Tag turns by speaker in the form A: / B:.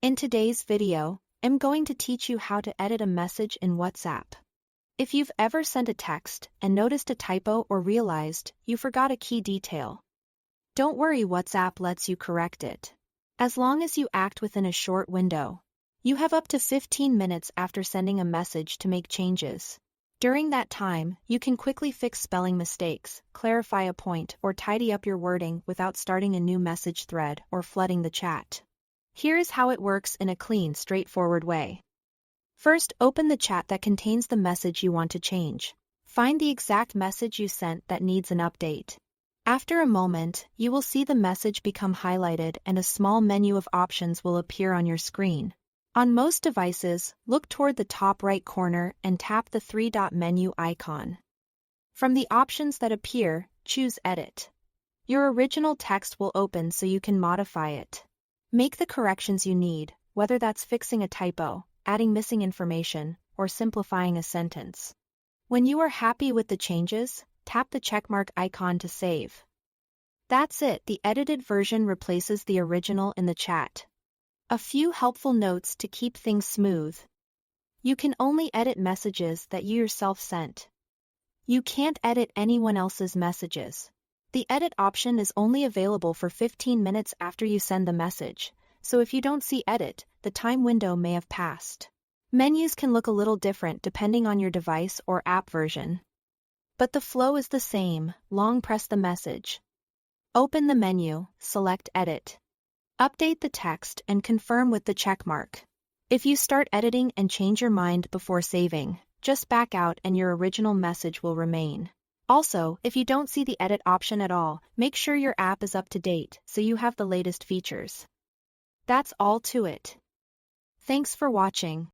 A: In today's video, I'm going to teach you how to edit a message in WhatsApp. If you've ever sent a text and noticed a typo or realized you forgot a key detail, don't worry, WhatsApp lets you correct it. As long as you act within a short window. You have up to 15 minutes after sending a message to make changes. During that time, you can quickly fix spelling mistakes, clarify a point, or tidy up your wording without starting a new message thread or flooding the chat. Here is how it works in a clean, straightforward way. First, open the chat that contains the message you want to change. Find the exact message you sent that needs an update. After a moment, you will see the message become highlighted and a small menu of options will appear on your screen. On most devices, look toward the top right corner and tap the three-dot menu icon. From the options that appear, choose Edit. Your original text will open so you can modify it. Make the corrections you need, whether that's fixing a typo, adding missing information, or simplifying a sentence. When you are happy with the changes, tap the checkmark icon to save. That's it, the edited version replaces the original in the chat. A few helpful notes to keep things smooth. You can only edit messages that you yourself sent. You can't edit anyone else's messages. The edit option is only available for 15 minutes after you send the message, so if you don't see edit, the time window may have passed. Menus can look a little different depending on your device or app version. But the flow is the same. Long press the message. Open the menu, select Edit. Update the text and confirm with the checkmark. If you start editing and change your mind before saving, just back out and your original message will remain. Also, if you don't see the edit option at all, make sure your app is up to date so you have the latest features. That's all to it. Thanks for watching.